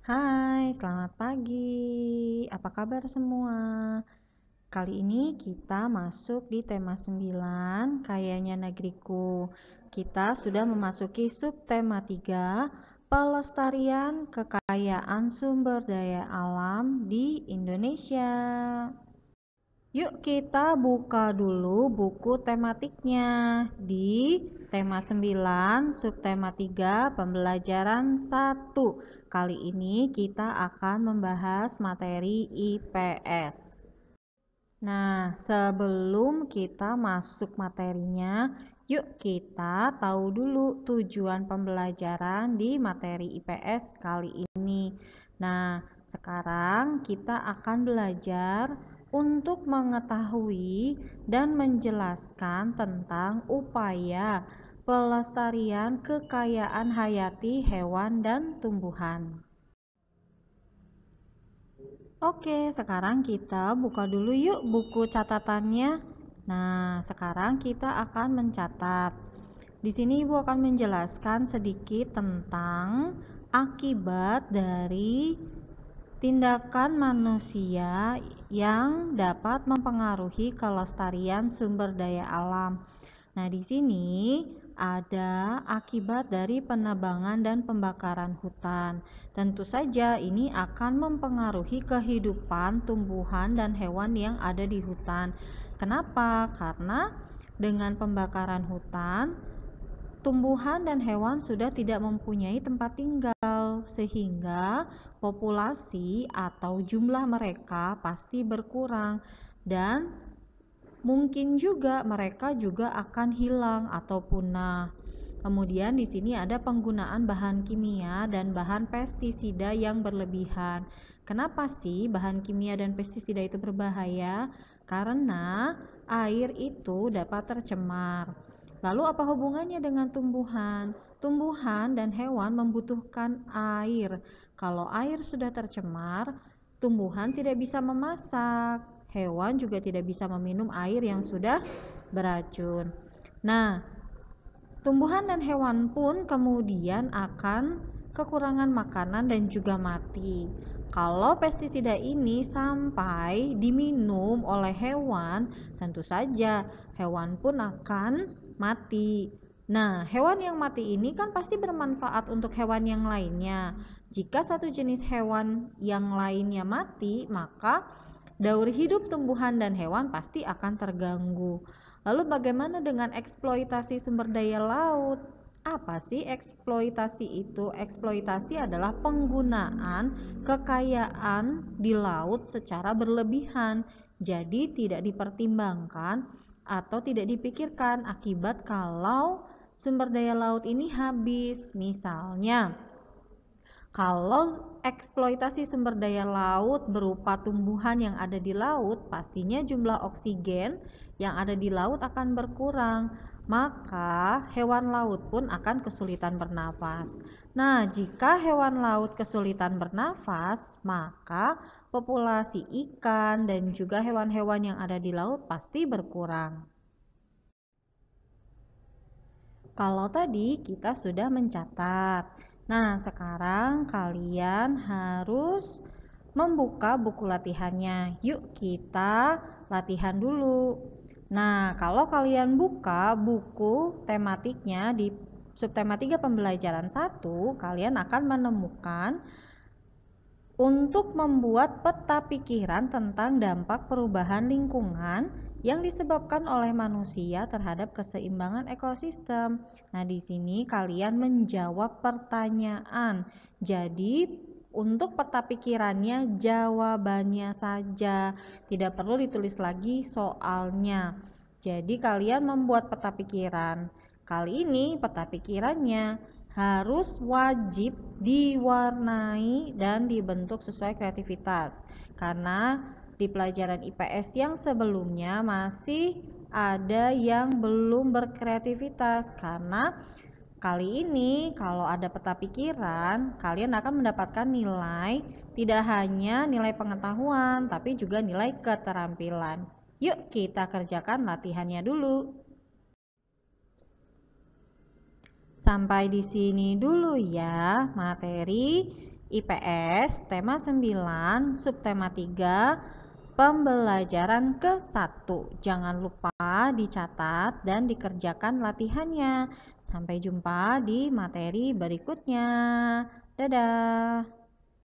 Hai, selamat pagi. Apa kabar semua? Kali ini kita masuk di tema 9, Kayanya Negeriku. Kita sudah memasuki subtema 3, Pelestarian Kekayaan Sumber Daya Alam di Indonesia. Yuk kita buka dulu buku tematiknya di tema 9, subtema 3, pembelajaran 1. Kali ini kita akan membahas materi IPS. Nah, sebelum kita masuk materinya, yuk kita tahu dulu tujuan pembelajaran di materi IPS kali ini. Nah, sekarang kita akan belajar untuk mengetahui dan menjelaskan tentang upaya pelestarian kekayaan hayati hewan dan tumbuhan. Oke, sekarang kita buka dulu yuk buku catatannya. Nah, sekarang kita akan mencatat. Di sini Ibu akan menjelaskan sedikit tentang akibat dari tindakan manusia yang dapat mempengaruhi kelestarian sumber daya alam. Nah, di sini ada akibat dari penebangan dan pembakaran hutan. Tentu saja ini akan mempengaruhi kehidupan tumbuhan dan hewan yang ada di hutan. Kenapa? Karena dengan pembakaran hutan, tumbuhan dan hewan sudah tidak mempunyai tempat tinggal, sehingga populasi atau jumlah mereka pasti berkurang dan mungkin juga mereka juga akan hilang atau punah. Kemudian di sini ada penggunaan bahan kimia dan bahan pestisida yang berlebihan. Kenapa sih bahan kimia dan pestisida itu berbahaya? Karena air itu dapat tercemar. Lalu apa hubungannya dengan tumbuhan? Tumbuhan dan hewan membutuhkan air. Kalau air sudah tercemar, tumbuhan tidak bisa memasak. Hewan juga tidak bisa meminum air yang sudah beracun. Nah, tumbuhan dan hewan pun kemudian akan kekurangan makanan dan juga mati. Kalau pestisida ini sampai diminum oleh hewan, tentu saja hewan pun akan mati. Nah, hewan yang mati ini kan pasti bermanfaat untuk hewan yang lainnya. Jika satu jenis hewan yang lainnya mati, maka daur hidup tumbuhan dan hewan pasti akan terganggu. Lalu bagaimana dengan eksploitasi sumber daya laut? Apa sih eksploitasi itu? Eksploitasi adalah penggunaan kekayaan di laut secara berlebihan. Jadi tidak dipertimbangkan atau tidak dipikirkan akibat kalau sumber daya laut ini habis. Misalnya, kalau eksploitasi sumber daya laut berupa tumbuhan yang ada di laut, pastinya jumlah oksigen yang ada di laut akan berkurang, maka hewan laut pun akan kesulitan bernafas. Nah, jika hewan laut kesulitan bernafas, maka populasi ikan dan juga hewan-hewan yang ada di laut pasti berkurang. Kalau tadi kita sudah mencatat. Nah, sekarang kalian harus membuka buku latihannya. Yuk kita latihan dulu. Nah, kalau kalian buka buku tematiknya di subtema 3 pembelajaran 1, kalian akan menemukan untuk membuat peta pikiran tentang dampak perubahan lingkungan yang disebabkan oleh manusia terhadap keseimbangan ekosistem. Nah, di sini kalian menjawab pertanyaan. Jadi, untuk peta pikirannya jawabannya saja, tidak perlu ditulis lagi soalnya. Jadi, kalian membuat peta pikiran. Kali ini peta pikirannya harus wajib diwarnai dan dibentuk sesuai kreativitas, karena di pelajaran IPS yang sebelumnya masih ada yang belum berkreativitas. Karena kali ini kalau ada peta pikiran, kalian akan mendapatkan nilai, tidak hanya nilai pengetahuan tapi juga nilai keterampilan. Yuk kita kerjakan latihannya dulu. Sampai di sini dulu ya materi IPS tema 9, subtema 3, pembelajaran ke-1. Jangan lupa dicatat dan dikerjakan latihannya. Sampai jumpa di materi berikutnya. Dadah.